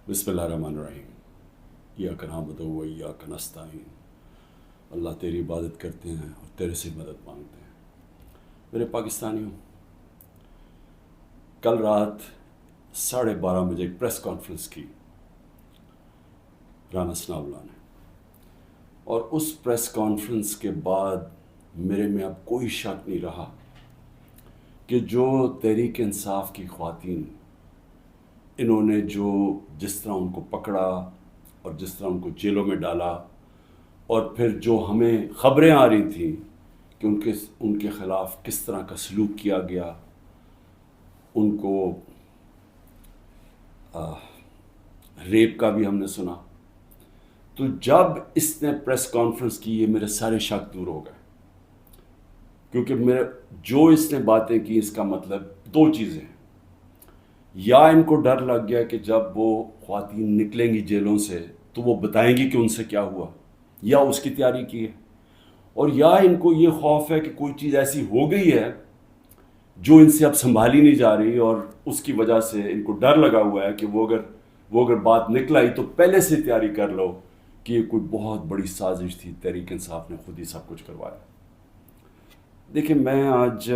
بسم اللہ الرحمن الرحیم۔ ایاک نعبد و ایاک نستعین۔ اللہ تیری عبادت کرتے ہیں اور تیرے سے مدد مانگتے ہیں۔ میرے پاکستانیوں، کل رات 12:30 بجے ایک پریس کانفرنس کی رانا ثناء اللہ نے، اور اس پریس کانفرنس کے بعد میرے میں اب کوئی شک نہیں رہا کہ جو تحریک انصاف کی خواتین، انہوں نے جس طرح ان کو پکڑا اور جس طرح ان کو جیلوں میں ڈالا، اور پھر جو ہمیں خبریں آ رہی تھیں کہ ان کے خلاف کس طرح کا سلوک کیا گیا، ان کو ریپ کا بھی ہم نے سنا، تو جب اس نے پریس کانفرنس کی، یہ میرے سارے شک دور ہو گئے، کیونکہ اس نے باتیں کی، اس کا مطلب دو چیزیں ہیں۔ یا ان کو ڈر لگ گیا کہ جب وہ خواتین نکلیں گی جیلوں سے تو وہ بتائیں گی کہ ان سے کیا ہوا، یا اس کی تیاری کی ہے، اور یا ان کو یہ خوف ہے کہ کوئی چیز ایسی ہو گئی ہے جو ان سے اب سنبھالی نہیں جا رہی، اور اس کی وجہ سے ان کو ڈر لگا ہوا ہے کہ وہ اگر بات نکل آئی تو پہلے سے تیاری کر لو کہ یہ کوئی بہت بڑی سازش تھی، تحریک انصاف نے خود ہی سب کچھ کروایا۔ دیکھیں، میں آج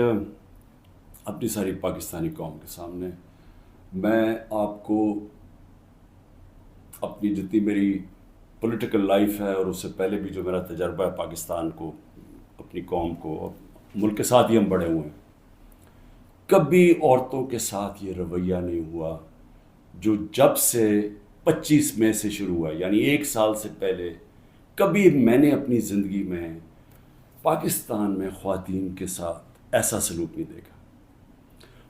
اپنی ساری پاکستانی قوم کے سامنے میں آپ کو اپنی جتنی میری پولیٹیکل لائف ہے، اور اس سے پہلے بھی جو میرا تجربہ ہے پاکستان کو، اپنی قوم کو، ملک کے ساتھ ہی ہم بڑے ہوئے ہیں، کبھی عورتوں کے ساتھ یہ رویہ نہیں ہوا جو جب سے 25 مئی سے شروع ہوا، یعنی 1 سال سے پہلے کبھی میں نے اپنی زندگی میں پاکستان میں خواتین کے ساتھ ایسا سلوک نہیں دیکھا۔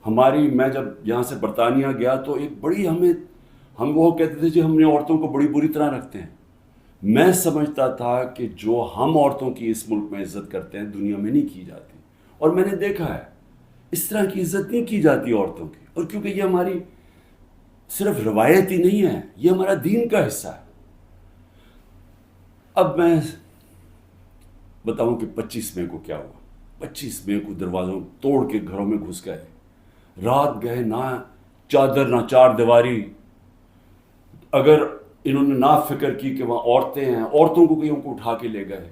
میں جب یہاں سے برطانیہ گیا تو ایک بڑی ہم وہ کہتے تھے جی ہم نے عورتوں کو بڑی بری طرح رکھتے ہیں۔ میں سمجھتا تھا کہ جو ہم عورتوں کی اس ملک میں عزت کرتے ہیں دنیا میں نہیں کی جاتی، اور میں نے دیکھا ہے اس طرح کی عزت نہیں کی جاتی عورتوں کی، اور کیونکہ یہ ہماری صرف روایت ہی نہیں ہے، یہ ہمارا دین کا حصہ ہے۔ اب میں بتاؤں کہ 25 مئی کو کیا ہوا۔ 25 مئی کو دروازوں توڑ کے گھروں میں گھس گئے، رات گئے، نہ چادر نہ چار دیواری۔ اگر انہوں نے نہ فکر کی کہ وہاں عورتیں ہیں، عورتوں کو کئیوں کو اٹھا کے لے گئے،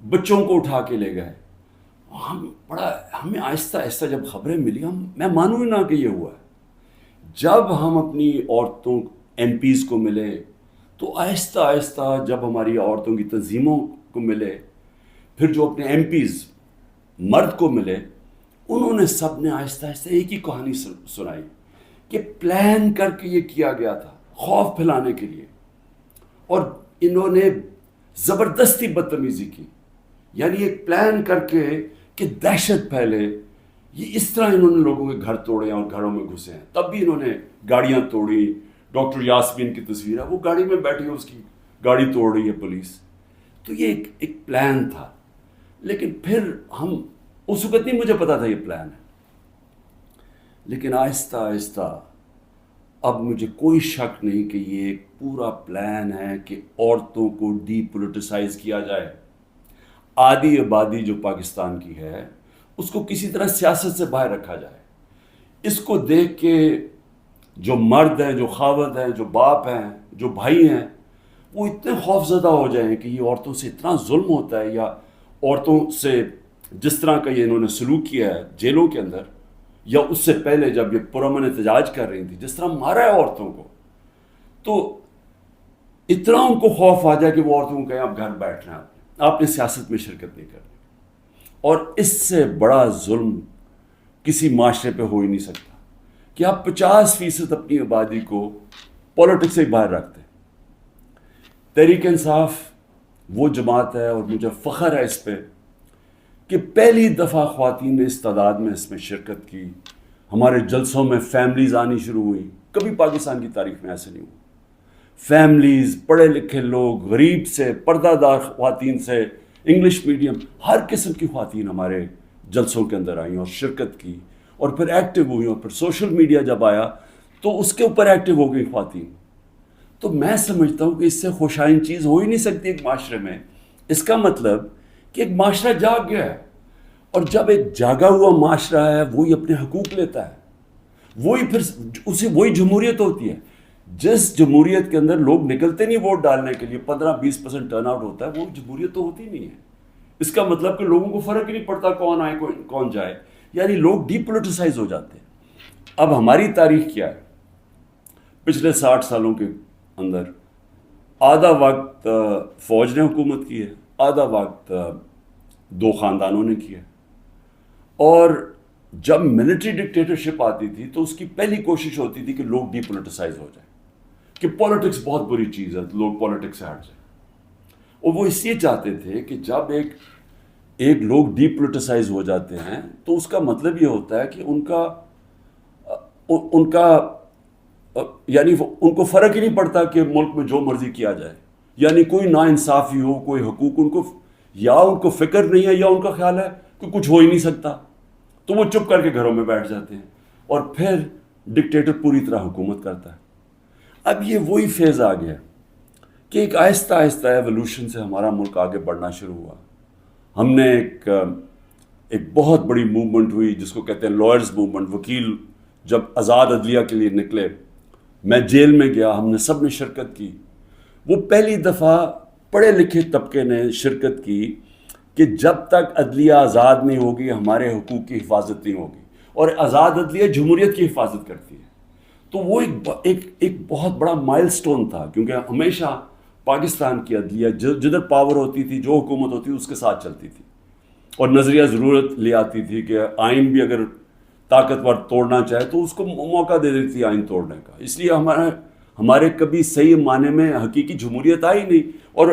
بچوں کو اٹھا کے لے گئے۔ ہمیں آہستہ آہستہ جب خبریں ملی، میں مانوں ہی نہ کہ یہ ہوا ہے۔ جب ہم اپنی عورتوں ایم پیز کو ملے، تو آہستہ آہستہ جب ہماری عورتوں کی تنظیموں کو ملے، پھر جو اپنے ایم پیز مرد کو ملے، انہوں نے سب نے آہستہ آہستہ ایک ہی کہانی سنائی کہ پلان کر کے یہ کیا گیا تھا خوف پھیلانے کے لیے، اور انہوں نے زبردستی بدتمیزی کی، یعنی ایک پلان کر کے کہ دہشت پھیلے۔ یہ اس طرح انہوں نے لوگوں کے گھر توڑے ہیں اور گھروں میں گھسے ہیں۔ تب بھی انہوں نے گاڑیاں توڑی۔ ڈاکٹر یاسمین کی تصویر ہے، وہ گاڑی میں بیٹھی ہے، اس کی گاڑی توڑ رہی ہے پولیس۔ تو یہ ایک پلان تھا، لیکن پھر اس وقت نہیں مجھے پتا تھا یہ پلان ہے، لیکن آہستہ آہستہ اب مجھے کوئی شک نہیں کہ یہ ایک پورا پلان ہے کہ عورتوں کو ڈی پولیٹیسائز کیا جائے۔ آدھی آبادی جو پاکستان کی ہے اس کو کسی طرح سیاست سے باہر رکھا جائے۔ اس کو دیکھ کے جو مرد ہیں، جو خاوند ہیں، جو باپ ہیں، جو بھائی ہیں، وہ اتنے خوف زدہ ہو جائیں کہ یہ عورتوں سے اتنا ظلم ہوتا ہے، یا عورتوں سے جس طرح کا یہ انہوں نے سلوک کیا ہے جیلوں کے اندر، یا اس سے پہلے جب یہ پرامن احتجاج کر رہی تھی جس طرح مارا ہے عورتوں کو، تو اتنا ان کو خوف آ جائے کہ وہ عورتوں کو کہیں آپ گھر بیٹھنا ہے، آپ نے سیاست میں شرکت نہیں کرنی۔ اور اس سے بڑا ظلم کسی معاشرے پہ ہو ہی نہیں سکتا کہ آپ 50% اپنی آبادی کو پولیٹکس سے باہر رکھتے ہیں۔ تحریک انصاف وہ جماعت ہے، اور مجھے فخر ہے اس پہ کہ پہلی دفعہ خواتین نے اس تعداد میں اس میں شرکت کی۔ ہمارے جلسوں میں فیملیز آنی شروع ہوئی، کبھی پاکستان کی تاریخ میں ایسے نہیں ہوا۔ فیملیز، پڑھے لکھے لوگ، غریب سے، پردہ دار خواتین سے، انگلش میڈیم، ہر قسم کی خواتین ہمارے جلسوں کے اندر آئیں اور شرکت کی، اور پھر ایکٹیو ہوئی، اور پھر سوشل میڈیا جب آیا تو اس کے اوپر ایکٹیو ہو گئی خواتین۔ تو میں سمجھتا ہوں کہ اس سے خوشائن چیز ہو ہی نہیں سکتی ایک معاشرے میں۔ اس کا مطلب کہ ایک معاشرہ جاگ گیا ہے، اور جب ایک جاگا ہوا معاشرہ ہے وہی اپنے حقوق لیتا ہے، وہی جمہوریت ہوتی ہے۔ جس جمہوریت کے اندر لوگ نکلتے نہیں ووٹ ڈالنے کے لیے، 15-20% ٹرن آؤٹ ہوتا ہے، وہ جمہوریت تو ہوتی نہیں ہے. اس کا مطلب کہ لوگوں کو فرق ہی نہیں پڑتا کون آئے کون جائے، یعنی لوگ ڈی پولیٹیسائز ہو جاتے ہیں. اب ہماری تاریخ کیا ہے؟ پچھلے 60 سالوں کے اندر آدھا وقت فوج نے حکومت کی ہے، آدھا وقت دو خاندانوں نے کیا ہے. اور جب ملٹری ڈکٹیٹرشپ آتی تھی تو اس کی پہلی کوشش ہوتی تھی کہ لوگ ڈی پولیٹیسائز ہو جائیں، کہ پولیٹکس بہت بری چیز ہے، لوگ پولیٹکس سے ہٹ جائیں. اور وہ اس لیے چاہتے تھے کہ جب ایک لوگ ڈی پولیٹیسائز ہو جاتے ہیں تو اس کا مطلب یہ ہوتا ہے کہ ان کا یعنی ان کو فرق ہی نہیں پڑتا کہ ملک میں جو مرضی کیا جائے، یعنی کوئی ناانصافی ہو، کوئی حقوق ان کو فکر نہیں ہے، یا ان کا خیال ہے کہ کچھ ہو ہی نہیں سکتا، تو وہ چپ کر کے گھروں میں بیٹھ جاتے ہیں اور پھر ڈکٹیٹر پوری طرح حکومت کرتا ہے. اب یہ وہی فیز آ گیا کہ ایک آہستہ آہستہ ایوولوشن سے ہمارا ملک آگے بڑھنا شروع ہوا. ہم نے ایک بہت بڑی موومنٹ ہوئی جس کو کہتے ہیں لائرز موومنٹ. وکیل جب آزاد عدلیہ کے لیے نکلے، میں جیل میں گیا، ہم نے سب نے شرکت کی. وہ پہلی دفعہ پڑھے لکھے طبقے نے شرکت کی کہ جب تک عدلیہ آزاد نہیں ہوگی ہمارے حقوق کی حفاظت نہیں ہوگی، اور آزاد عدلیہ جمہوریت کی حفاظت کرتی ہے. تو وہ ایک بہت بڑا مائل سٹون تھا، کیونکہ ہمیشہ پاکستان کی عدلیہ جدھر پاور ہوتی تھی، جو حکومت ہوتی تھی اس کے ساتھ چلتی تھی، اور نظریہ ضرورت لے آتی تھی کہ آئین بھی اگر طاقتور توڑنا چاہے تو اس کو موقع دے دیتی تھی آئین توڑنے کا. اس لیے ہمارے کبھی صحیح معنی میں حقیقی جمہوریت آئی نہیں. اور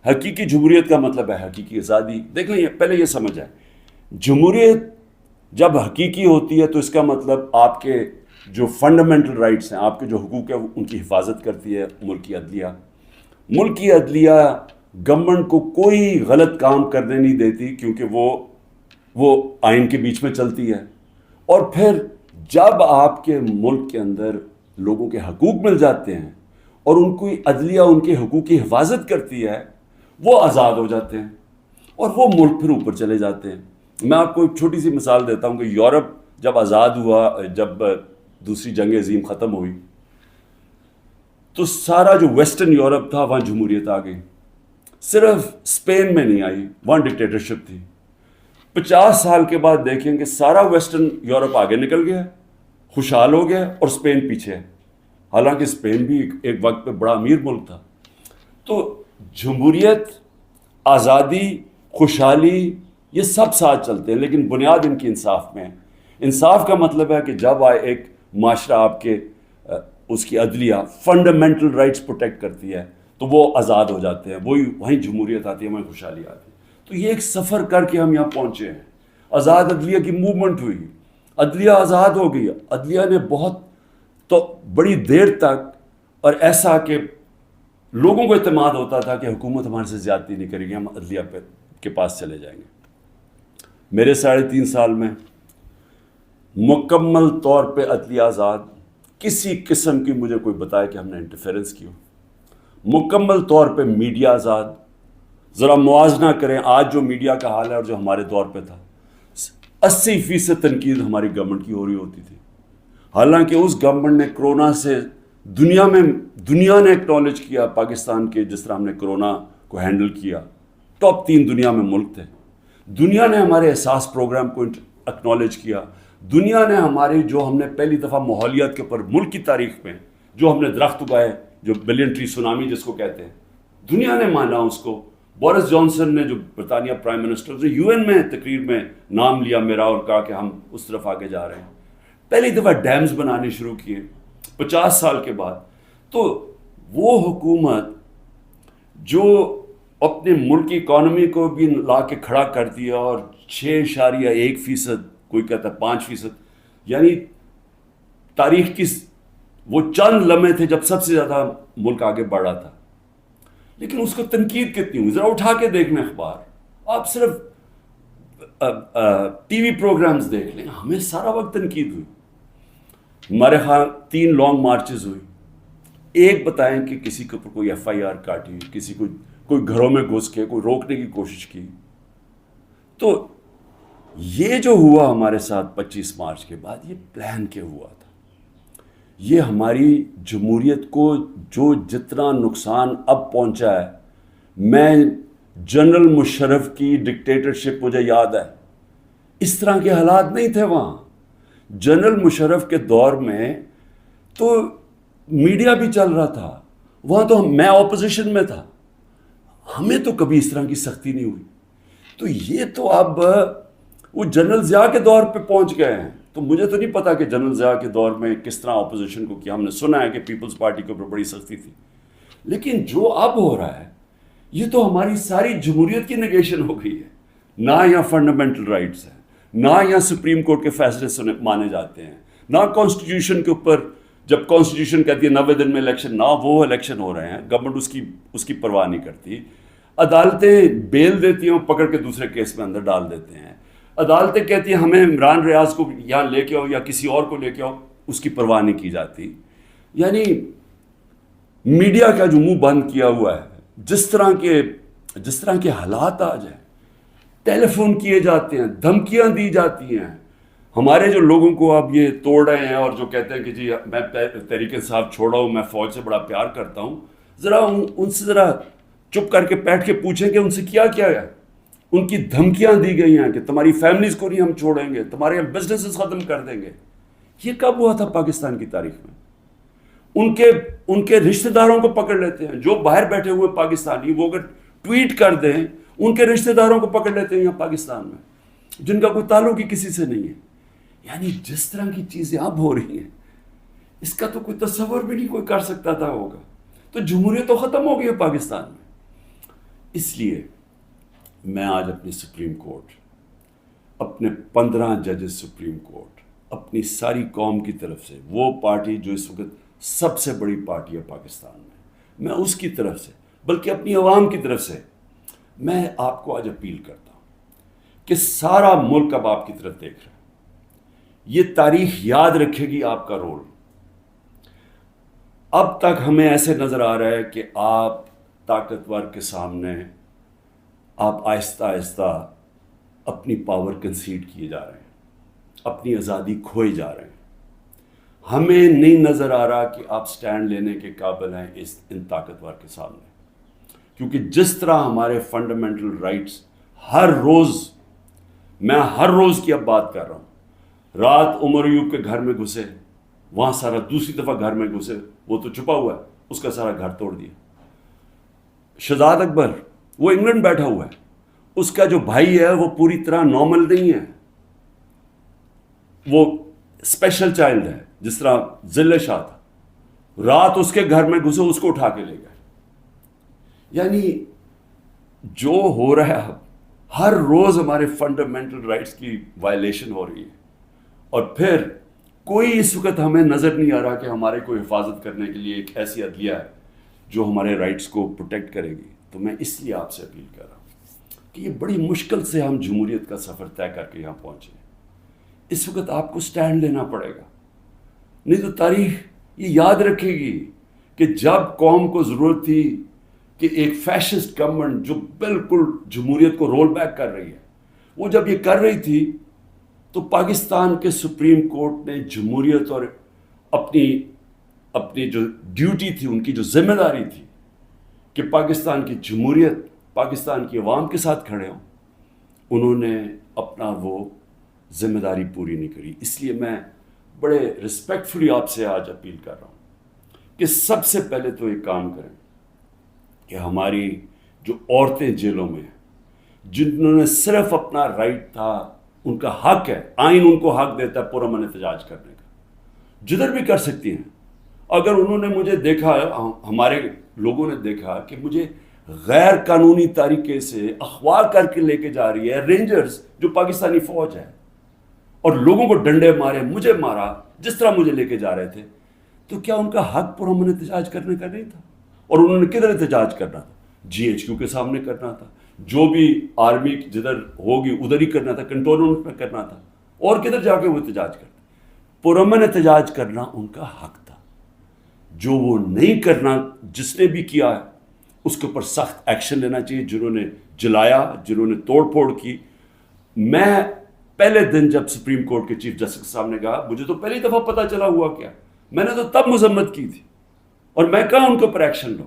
حقیقی جمہوریت کا مطلب ہے حقیقی آزادی. دیکھ لیں، پہلے یہ سمجھ آئے، جمہوریت جب حقیقی ہوتی ہے تو اس کا مطلب آپ کے جو فنڈامنٹل رائٹس ہیں، آپ کے جو حقوق ہیں، ان کی حفاظت کرتی ہے ملک کی عدلیہ. ملک کی عدلیہ گورنمنٹ کو کوئی غلط کام کرنے نہیں دیتی، کیونکہ وہ آئین کے بیچ میں چلتی ہے. اور پھر جب آپ کے ملک کے اندر لوگوں کے حقوق مل جاتے ہیں اور ان کی عدلیہ ان کے حقوق کی حفاظت کرتی ہے، وہ آزاد ہو جاتے ہیں اور وہ ملک پھر اوپر چلے جاتے ہیں. میں آپ کو ایک چھوٹی سی مثال دیتا ہوں کہ یورپ جب آزاد ہوا، جب دوسری جنگ عظیم ختم ہوئی، تو سارا جو ویسٹرن یورپ تھا وہاں جمہوریت آ گئی. صرف اسپین میں نہیں آئی، وہاں ڈکٹیٹرشپ تھی. 50 سال کے بعد دیکھیں کہ سارا ویسٹرن یورپ آگے نکل گیا، خوشحال ہو گیا، اور اسپین پیچھے ہے، حالانکہ اسپین بھی ایک وقت پہ بڑا امیر ملک تھا. تو جمہوریت، آزادی، خوشحالی، یہ سب ساتھ چلتے ہیں، لیکن بنیاد ان کی انصاف میں ہے. انصاف کا مطلب ہے کہ جب ایک معاشرہ آپ کے اس کی عدلیہ فنڈامنٹل رائٹس پروٹیکٹ کرتی ہے تو وہ آزاد ہو جاتے ہیں، وہیں جمہوریت آتی ہے، وہیں خوشحالی آتی ہے. تو یہ ایک سفر کر کے ہم یہاں پہنچے ہیں. آزاد عدلیہ کی موومنٹ ہوئی، عدلیہ آزاد ہو گئی. عدلیہ نے بہت تو بڑی دیر تک، اور ایسا کہ لوگوں کو اعتماد ہوتا تھا کہ حکومت ہمارے سے زیادتی نہیں کرے گی، ہم عدلیہ کے پاس چلے جائیں گے. میرے 3.5 سال میں مکمل طور پہ عدلیہ آزاد، کسی قسم کی مجھے کوئی بتائے کہ ہم نے انٹرفیرنس کی ہو. مکمل طور پہ میڈیا آزاد. ذرا موازنہ کریں آج جو میڈیا کا حال ہے اور جو ہمارے دور پہ تھا. 80% تنقید ہماری گورنمنٹ کی ہو رہی ہوتی تھی، حالانکہ اس گورنمنٹ نے کرونا سے دنیا نے ایکنالج کیا پاکستان کے، جس طرح ہم نے کرونا کو ہینڈل کیا. ٹاپ 3 دنیا میں ملک تھے. دنیا نے ہمارے احساس پروگرام کو ایکنالج کیا. دنیا نے جو ہم نے پہلی دفعہ ماحولیات کے اوپر ملک کی تاریخ میں جو ہم نے درخت اگائے، جو بلین ٹری سونامی جس کو کہتے ہیں، دنیا نے مانا اس کو. بورس جانسن نے، جو برطانیہ پرائم منسٹر، یو این میں تقریر میں نام لیا میرا اور کہا کہ ہم اس طرف آگے جا رہے ہیں. پہلی دفعہ ڈیمز بنانے شروع کیے 50 سال کے بعد. تو وہ حکومت جو اپنے ملک کی اکانومی کو بھی لا کے کھڑا کر دیا، اور 6.1%، کوئی کہتا ہے 5%، یعنی تاریخ کی وہ چند لمحے تھے جب سب سے زیادہ ملک آگے بڑھ رہا تھا. لیکن اس کو تنقید کتنی ہوئی؟ ذرا اٹھا کے دیکھنا اخبار، آپ صرف ٹی وی پروگرامز دیکھ لیں، ہمیں سارا وقت تنقید ہوئی. ہمارے ہاں 3 لانگ مارچز ہوئی. ایک بتائیں کہ کسی کے اوپر کوئی FIR کاٹی، کسی کو کوئی گھروں میں گھس کے کوئی روکنے کی کوشش کی. تو یہ جو ہوا ہمارے ساتھ 25 مارچ کے بعد، یہ پلان کے ہوا تھا. یہ ہماری جمہوریت کو جو جتنا نقصان اب پہنچا ہے، میں جنرل مشرف کی ڈکٹیٹرشپ مجھے یاد ہے، اس طرح کے حالات نہیں تھے وہاں. جنرل مشرف کے دور میں تو میڈیا بھی چل رہا تھا، وہاں تو میں اپوزیشن میں تھا، ہمیں تو کبھی اس طرح کی سختی نہیں ہوئی. تو یہ تو اب وہ جنرل ضیاء کے دور پہ پہنچ گئے ہیں. تو مجھے تو نہیں پتا کہ جنرل ضیاء کے دور میں کس طرح اپوزیشن کو کیا. ہم نے سنا ہے کہ پیپلز پارٹی کے اوپر بڑی سختی تھی، لیکن جو اب ہو رہا ہے یہ تو ہماری ساری جمہوریت کی نگیشن ہو گئی ہے. نہ یہاں فنڈامنٹل رائٹس ہیں، نہ یہاں سپریم کورٹ کے فیصلے مانے جاتے ہیں، نہ کانسٹیٹیوشن کے اوپر جب کانسٹیٹیوشن کہتی ہے 90 دن میں الیکشن، نہ وہ الیکشن ہو رہے ہیں. گورنمنٹ اس کی پرواہ نہیں کرتی. عدالتیں بیل دیتی ہیں، پکڑ کے دوسرے کیس میں اندر ڈال دیتے ہیں. عدالتیں کہتی ہیں ہمیں عمران ریاض کو یہاں لے کے آؤ یا کسی اور کو لے کے آؤ، اس کی پرواہ نہیں کی جاتی. یعنی میڈیا کا جو منہ بند کیا ہوا ہے، جس طرح کے حالات آ جائیں، ٹیلی فون کیے جاتے ہیں، دھمکیاں دی جاتی ہیں. ہمارے جو لوگوں کو اب یہ توڑ رہے ہیں اور جو کہتے ہیں کہ جی میں تحریک انصاف چھوڑا ہوں، میں فوج سے بڑا پیار کرتا ہوں، ذرا ان سے ذرا چپ کر کے بیٹھ کے پوچھیں کہ ان سے کیا کیا ہے. ان کی دھمکیاں دی گئی ہیں کہ تمہاری فیملیز کو نہیں ہم چھوڑیں گے، تمہارے بزنسز ختم کر دیں گے. یہ کب ہوا تھا پاکستان کی تاریخ میں؟ ان کے رشتہ داروں کو پکڑ لیتے ہیں، جو باہر بیٹھے ہوئے پاکستانی، وہ اگر ٹویٹ کر دیں ان کے رشتہ داروں کو پکڑ لیتے ہیں یہاں پاکستان میں، جن کا کوئی تعلق ہی کسی سے نہیں ہے. یعنی جس طرح کی چیزیں اب ہو رہی ہیں، اس کا تو کوئی تصور بھی نہیں کوئی کر سکتا تھا ہوگا. تو جمہوریت تو ختم ہو گئی ہے پاکستان میں. اس لیے میں آج اپنی سپریم کورٹ، اپنے 15 ججز سپریم کورٹ، اپنی ساری قوم کی طرف سے، وہ پارٹی جو اس وقت سب سے بڑی پارٹی ہے پاکستان میں اس کی طرف سے، بلکہ اپنی عوام کی طرف سے میں آپ کو آج اپیل کرتا ہوں کہ سارا ملک اب آپ کی طرف دیکھ رہا ہے. یہ تاریخ یاد رکھے گی آپ کا رول. اب تک ہمیں ایسے نظر آ رہا ہے کہ آپ طاقتور کے سامنے آپ آہستہ آہستہ اپنی پاور کنسیڈ کیے جا رہے ہیں، اپنی آزادی کھوئے جا رہے ہیں. ہمیں نہیں نظر آ رہا کہ آپ سٹینڈ لینے کے قابل ہیں ان طاقتور کے سامنے. کیونکہ جس طرح ہمارے فنڈامنٹل رائٹس ہر روز، میں ہر روز کی اب بات کر رہا ہوں، رات عمر ایوب کے گھر میں گھسے، وہاں سارا دوسری دفعہ گھر میں گھسے، وہ تو چھپا ہوا ہے، اس کا سارا گھر توڑ دیا. شہزاد اکبر وہ انگلینڈ بیٹھا ہوا ہے، اس کا جو بھائی ہے وہ پوری طرح نارمل نہیں ہے، وہ اسپیشل چائلڈ ہے، جس طرح ذل شاہ تھا. رات اس کے گھر میں گھسے، اس کو اٹھا کے لے گئے. یعنی جو ہو رہا ہے اب، ہر روز ہمارے فنڈامنٹل رائٹس کی وائلیشن ہو رہی ہے. اور پھر کوئی اس وقت ہمیں نظر نہیں آ رہا کہ ہمارے کو حفاظت کرنے کے لیے ایک ایسی عدلیہ ہے جو ہمارے رائٹس کو پروٹیکٹ کرے گی. تو میں اس لیے آپ سے اپیل کر رہا ہوں کہ یہ بڑی مشکل سے ہم جمہوریت کا سفر طے کر کے یہاں پہنچے. اس وقت آپ کو سٹینڈ لینا پڑے گا، نہیں تو تاریخ یہ یاد رکھے گی کہ جب قوم کو ضرورت تھی کہ ایک فیشسٹ گورنمنٹ جو بالکل جمہوریت کو رول بیک کر رہی ہے، وہ جب یہ کر رہی تھی تو پاکستان کے سپریم کورٹ نے جمہوریت اور اپنی جو ڈیوٹی تھی، ان کی جو ذمہ داری تھی کہ پاکستان کی جمہوریت، پاکستان کی عوام کے ساتھ کھڑے ہوں، انہوں نے اپنا وہ ذمہ داری پوری نہیں کری. اس لیے میں بڑے رسپیکٹفلی آپ سے آج اپیل کر رہا ہوں کہ سب سے پہلے تو ایک کام کریں کہ ہماری جو عورتیں جیلوں میں ہیں، جنہوں نے صرف اپنا رائٹ تھا، ان کا حق ہے، آئین ان کو حق دیتا ہے پرامن احتجاج کرنے کا، جدھر بھی کر سکتی ہیں. اگر انہوں نے مجھے دیکھا، ہمارے لوگوں نے دیکھا کہ مجھے غیر قانونی طریقے سے اغوا کر کے لے کے جا رہی ہے رینجرز جو پاکستانی فوج ہے، اور لوگوں کو ڈنڈے مارے، مجھے مارا، جس طرح مجھے لے کے جا رہے تھے، تو کیا ان کا حق پرامن احتجاج کرنے کا نہیں تھا؟ اور انہوں نے کدھر احتجاج کرنا تھا؟ GHQ کے سامنے کرنا تھا، جو بھی آرمی جدھر ہوگی ادھر ہی کرنا تھا، کنٹونمنٹ میں کرنا تھا، اور کدھر جا کے وہ احتجاج کرتے. پرامن احتجاج کرنا ان کا حق تھا. جو وہ نہیں کرنا، جس نے بھی کیا ہے اس کے اوپر سخت ایکشن لینا چاہیے. جنہوں نے جلایا، جنہوں نے توڑ پھوڑ کی. میں پہلے دن جب سپریم کورٹ کے چیف جسٹس کے سامنے کہا، مجھے تو پہلی دفعہ پتہ چلا ہوا کیا میں نے تو تب مذمت کی تھی، اور میں کہا ان کے اوپر ایکشن لو،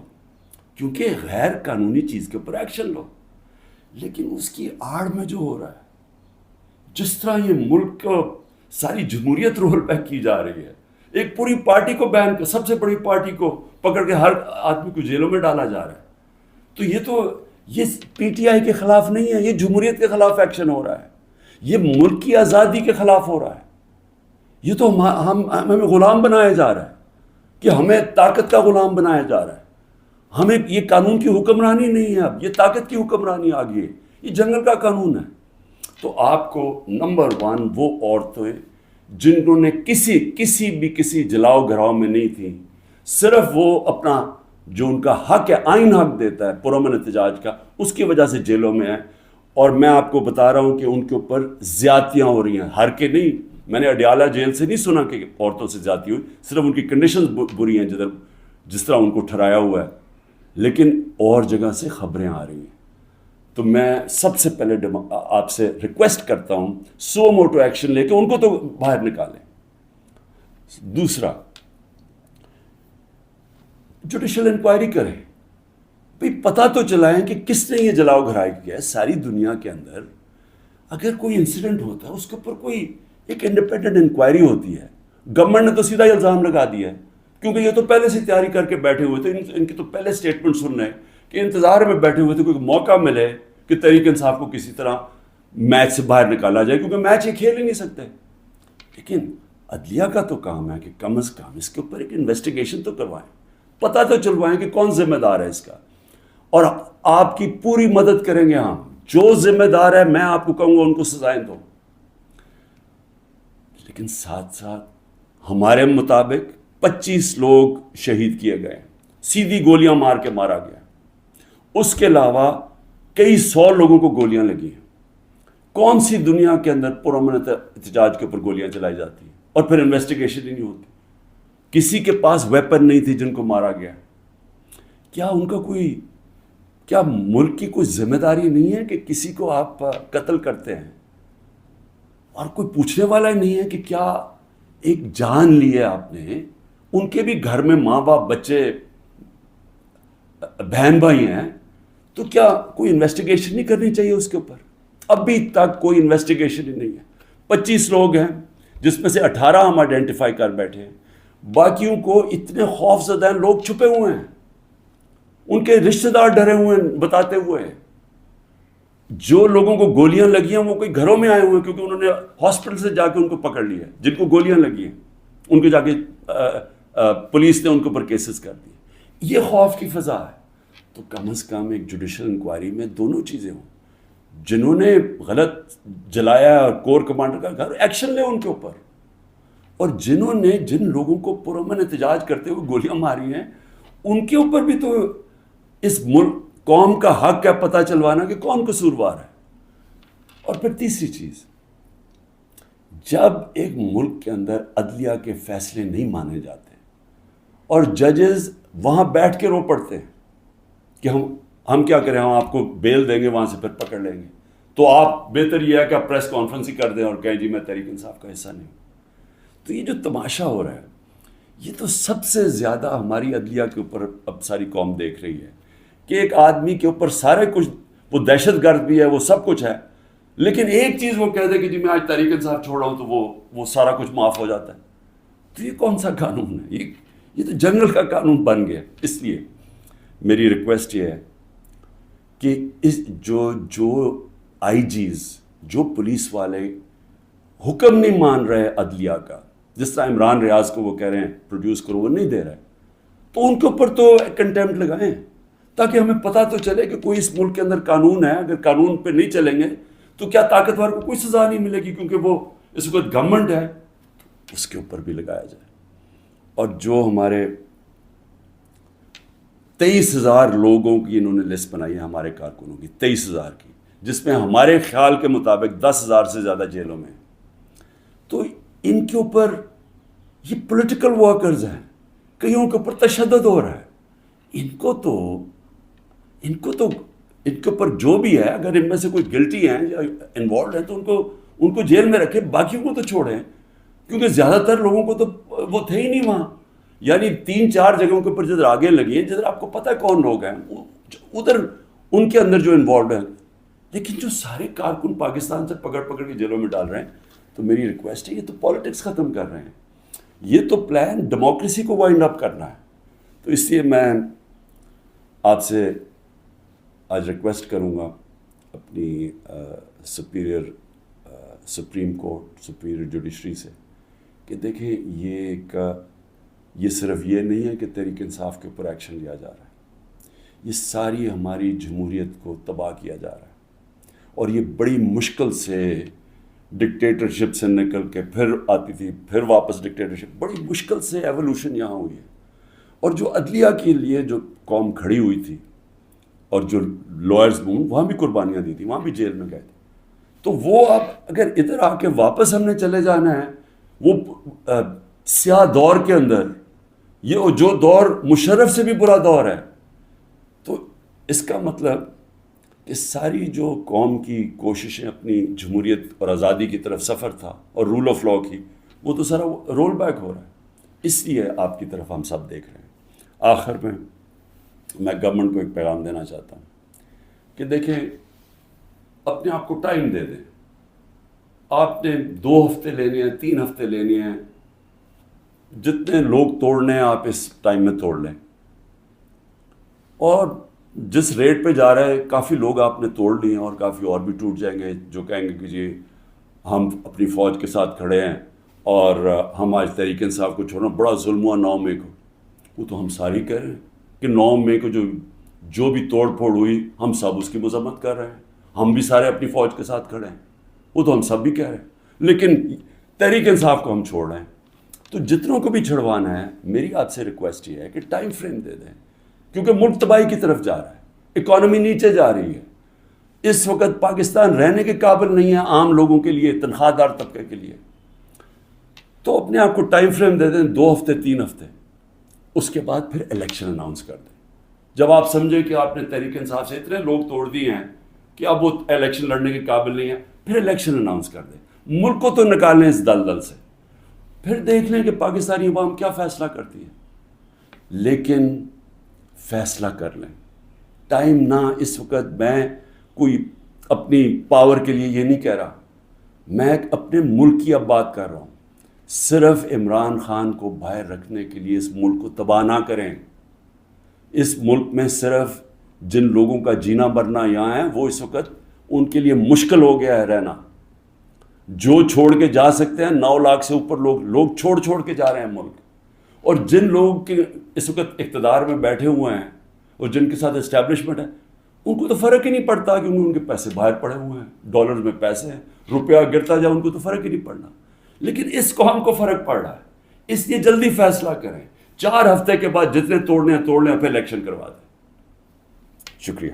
کیونکہ غیر قانونی چیز کے اوپر ایکشن لو. لیکن اس کی آڑ میں جو ہو رہا ہے، جس طرح یہ ملک کو ساری جمہوریت رول بیک کی جا رہی ہے، ایک پوری پارٹی کو بین کر، سب سے بڑی پارٹی کو پکڑ کے ہر آدمی کو جیلوں میں ڈالا جا رہا ہے. تو یہ پی ٹی آئی کے خلاف نہیں ہے، یہ جمہوریت کے خلاف ایکشن ہو رہا ہے، یہ ملک کی آزادی کے خلاف ہو رہا ہے. یہ تو ہمیں غلام بنایا جا رہا ہے، کہ ہمیں طاقت کا غلام بنایا جا رہا ہے. ہمیں یہ قانون کی حکمرانی نہیں ہے، اب یہ طاقت کی حکمرانی آ گئی ہے، یہ جنگل کا قانون ہے. تو آپ کو نمبر 1 وہ عورتیں جنہوں نے کسی جلاؤ گھراؤ میں نہیں تھیں، صرف وہ اپنا جو ان کا حق ہے، آئین حق دیتا ہے پرامن احتجاج کا، اس کی وجہ سے جیلوں میں ہیں. اور میں آپ کو بتا رہا ہوں کہ ان کے اوپر زیادتیاں ہو رہی ہیں، ہر کے نہیں. میں نے اڈیالہ جیل سے نہیں سنا کہ عورتوں سے زیادتی ہوئی، صرف ان کی کنڈیشنز بری ہیں جس طرح ان کو ٹھہرایا ہوا ہے، لیکن اور جگہ سے خبریں آ رہی ہیں. تو میں سب سے پہلے آپ سے ریکویسٹ کرتا ہوں، سو موٹو ایکشن لے کے ان کو تو باہر نکالیں. دوسرا، جوڈیشل انکوائری کریں. بھئی پتہ تو چلائیں کہ کس نے یہ جلاؤ گھرائی کیا ہے. ساری دنیا کے اندر اگر کوئی انسیڈنٹ ہوتا ہے، اس کے اوپر کوئی ایک انڈیپینڈنٹ انکوائری ہوتی ہے. گورنمنٹ نے تو سیدھا الزام لگا دیا ہے، کیونکہ یہ تو پہلے سے تیاری کر کے بیٹھے ہوئے تھے. ان کی تو پہلے سٹیٹمنٹ سن رہے ہیں کہ انتظار میں بیٹھے ہوئے تھے کوئی موقع ملے کہ تحریک انصاف کو کسی طرح میچ سے باہر نکالا جائے، کیونکہ میچ یہ کھیل ہی نہیں سکتے. لیکن عدلیہ کا تو کام ہے کہ کم از کم اس کے اوپر ایک انویسٹیگیشن تو کروائیں، پتہ تو چلوائیں کہ کون ذمہ دار ہے اس کا. اور آپ کی پوری مدد کریں گے ہم. جو ذمہ دار ہے میں آپ کو کہوں گا ان کو سزائیں دو. لیکن ساتھ ساتھ ہمارے مطابق 25 لوگ شہید کیے گئے، سیدھی گولیاں مار کے مارا گیا. اس کے علاوہ کئی 100 لوگوں کو گولیاں لگی ہیں. کون سی دنیا کے اندر پرامن احتجاج کے اوپر گولیاں چلائی جاتی ہیں اور پھر انویسٹیگیشن ہی نہیں ہوتی؟ کسی کے پاس ویپن نہیں تھی جن کو مارا گیا. کیا ان کا کیا ملک کی کوئی ذمہ داری نہیں ہے کہ کسی کو آپ قتل کرتے ہیں اور کوئی پوچھنے والا ہی نہیں ہے کہ کیا ایک جان لی ہے آپ نے؟ ان کے بھی گھر میں ماں باپ، بچے، بہن بھائی ہیں، تو کیا کوئی انویسٹیگیشن نہیں کرنی چاہیے اس کے اوپر؟ ابھی تک کوئی انویسٹیگیشن ہی نہیں ہے. 25 لوگ ہیں جس میں سے 18 ہم آئیڈینٹیفائی کر بیٹھے ہیں، باقیوں کو اتنے خوف زدہ ہیں، لوگ چھپے ہوئے ہیں، ان کے رشتہ دار ڈرے ہوئے ہیں بتاتے ہوئے. جو لوگوں کو گولیاں لگی ہیں وہ کوئی گھروں میں آئے ہوئے ہیں، کیونکہ انہوں نے ہاسپٹل سے جا کے ان کو پکڑ لیا. جن کو گولیاں لگی ہیں ان کو جا کے پولیس نے ان کے اوپر کیسز کر دیے. یہ خوف کی فضا ہے. تو کم از کم ایک جوڈیشل انکوائری میں دونوں چیزیں ہوں. جنہوں نے غلط جلایا اور کور کمانڈر کا گھر، ایکشن لے ان کے اوپر. اور جنہوں نے جن لوگوں کو پرامن احتجاج کرتے ہوئے گولیاں ماری ہیں، ان کے اوپر بھی تو اس ملک قوم کا حق ہے پتہ چلوانا کہ کون قصوروار ہے. اور پھر تیسری چیز، جب ایک ملک کے اندر عدلیہ کے فیصلے نہیں مانے جاتے اور ججز وہاں بیٹھ کے رو پڑتے ہیں کہ ہم کیا کریں، ہم آپ کو بیل دیں گے، وہاں سے پھر پکڑ لیں گے، تو آپ بہتر یہ ہے کہ آپ پریس کانفرنس ہی کر دیں اور کہیں جی میں تحریک انصاف کا حصہ نہیں ہوں. تو یہ جو تماشا ہو رہا ہے، یہ تو سب سے زیادہ ہماری عدلیہ کے اوپر اب ساری قوم دیکھ رہی ہے کہ ایک آدمی کے اوپر سارے کچھ، وہ دہشت گرد بھی ہے، وہ سب کچھ ہے، لیکن ایک چیز وہ کہہ دے کہ جی میں آج تحریک انصاف چھوڑ رہا ہوں تو وہ سارا کچھ معاف ہو جاتا ہے. تو یہ کون سا قانون ہے؟ یہ تو جنگل کا قانون بن گیا. اس لیے میری ریکویسٹ یہ ہے کہ جو آئی جیز، جو پولیس والے حکم نہیں مان رہے عدلیہ کا، جس طرح عمران ریاض کو وہ کہہ رہے ہیں پروڈیوس کرو، وہ نہیں دے رہے، تو ان کے اوپر تو کنٹیمپٹ لگائیں تاکہ ہمیں پتہ تو چلے کہ کوئی اس ملک کے اندر قانون ہے. اگر قانون پہ نہیں چلیں گے تو کیا طاقتور کو کوئی سزا نہیں ملے گی، کیونکہ وہ اس وقت گورنمنٹ ہے. اس کے اوپر بھی لگایا جائے. اور جو ہمارے 23,000 لوگوں کی انہوں نے لسٹ بنائی ہے ہمارے کارکنوں کی، 23,000 کی، جس میں ہمارے خیال کے مطابق 10,000 سے زیادہ جیلوں میں. تو ان کے اوپر یہ پولیٹیکل ورکرز ہیں، کئیوں کے اوپر تشدد ہو رہا ہے. ان کے اوپر جو بھی ہے، اگر ان میں سے کوئی گلٹی ہیں یا انوالوڈ ہیں تو ان کو جیل میں رکھیں، باقیوں کو تو چھوڑیں، کیونکہ زیادہ تر لوگوں کو تو وہ تھے ہی نہیں وہاں. یعنی 3-4 جگہوں کے اوپر جدھر آگے لگی ہیں، جدھر آپ کو پتہ ہے کون لوگ ہیں، ادھر ان کے اندر جو انوالوڈ ہیں. لیکن جو سارے کارکن پاکستان سے پکڑ کے جیلوں میں ڈال رہے ہیں، تو میری ریکویسٹ ہے، یہ تو پالیٹکس ختم کر رہے ہیں، یہ تو پلان ڈیموکریسی کو وائنڈ اپ کرنا ہے. تو اس لیے میں آپ سے آج ریکویسٹ کروں گا اپنی سپریم کورٹ، سپیریئر جوڈیشری سے، کہ دیکھیں یہ صرف یہ نہیں ہے کہ تحریک انصاف کے اوپر ایکشن لیا جا رہا ہے، یہ ساری ہماری جمہوریت کو تباہ کیا جا رہا ہے. اور یہ بڑی مشکل سے ڈکٹیٹرشپ سے نکل کے پھر آتی تھی، پھر واپس ڈکٹیٹرشپ، بڑی مشکل سے ایولیوشن یہاں ہوئی ہے. اور جو عدلیہ کے لیے جو قوم کھڑی ہوئی تھی، اور جو لائرز وہاں بھی قربانیاں دی تھی، وہاں بھی جیل میں گئے تھے. تو وہ اب اگر ادھر آ کے واپس ہم نے چلے جانا ہے وہ سیاہ دور کے اندر، یہ جو دور مشرف سے بھی برا دور ہے، تو اس کا مطلب کہ ساری جو قوم کی کوششیں اپنی جمہوریت اور آزادی کی طرف سفر تھا اور رول آف لاء کی، وہ تو سارا رول بیک ہو رہا ہے. اس لیے آپ کی طرف ہم سب دیکھ رہے ہیں. آخر میں گورنمنٹ کو ایک پیغام دینا چاہتا ہوں کہ دیکھیں، اپنے آپ کو ٹائم دے دیں. آپ نے 2 ہفتے لینے ہیں، 3 ہفتے لینے ہیں، جتنے لوگ توڑنے ہیں آپ اس ٹائم میں توڑ لیں. اور جس ریٹ پہ جا رہے ہیں، کافی لوگ آپ نے توڑ لیے ہیں اور کافی اور بھی ٹوٹ جائیں گے جو کہیں گے کہ جی ہم اپنی فوج کے ساتھ کھڑے ہیں اور ہم آج تحریک انصاف کو چھوڑنا، بڑا ظلم ہوا 9 مئی کو. وہ تو ہم ساری کہہ رہے ہیں کہ 9 مئی کو جو بھی توڑ پھوڑ ہوئی، ہم سب اس کی مذمت کر رہے ہیں، ہم بھی سارے اپنی فوج کے ساتھ کھڑے ہیں، وہ تو ہم سب بھی کہہ رہے ہیں. لیکن تحریک انصاف کو ہم چھوڑ رہے ہیں. تو جتنوں کو بھی چھڑوانا ہے، میری آپ سے ریکویسٹ یہ ہے کہ ٹائم فریم دے دیں، کیونکہ ملک تباہی کی طرف جا رہا ہے، اکانومی نیچے جا رہی ہے. اس وقت پاکستان رہنے کے قابل نہیں ہے عام لوگوں کے لیے، تنخواہ دار طبقے کے لیے. تو اپنے آپ کو ٹائم فریم دے دیں، 2 ہفتے 3 ہفتے، اس کے بعد پھر الیکشن اناؤنس کر دیں. جب آپ سمجھیں کہ آپ نے تحریک انصاف سے اتنے لوگ توڑ دیے ہیں کہ اب وہ الیکشن لڑنے کے قابل نہیں ہے، پھر الیکشن اناؤنس کر دیں. ملک کو تو نکالیں اس دلدل سے، پھر دیکھ لیں کہ پاکستانی عوام کیا فیصلہ کرتی ہے. لیکن فیصلہ کر لیں، ٹائم نہ. اس وقت میں کوئی اپنی پاور کے لیے یہ نہیں کہہ رہا، میں اپنے ملک کی اب بات کر رہا ہوں. صرف عمران خان کو باہر رکھنے کے لیے اس ملک کو تباہ نہ کریں. اس ملک میں صرف جن لوگوں کا جینا مرنا یہاں ہے، وہ اس وقت ان کے لیے مشکل ہو گیا ہے رہنا. جو چھوڑ کے جا سکتے ہیں، 9 لاکھ سے اوپر لوگ چھوڑ کے جا رہے ہیں ملک. اور جن لوگوں کے اس وقت اقتدار میں بیٹھے ہوئے ہیں اور جن کے ساتھ اسٹیبلشمنٹ ہے، ان کو تو فرق ہی نہیں پڑتا کہ ان کے پیسے باہر پڑے ہوئے ہیں، ڈالر میں پیسے ہیں، روپیہ گرتا جائے ان کو تو فرق ہی نہیں پڑنا. لیکن اس قوم کو فرق پڑ رہا ہے. اس لیے جلدی فیصلہ کریں. 4 ہفتے کے بعد جتنے توڑنے ہیں توڑ لیں، پھر الیکشن کروا دیں. شکریہ.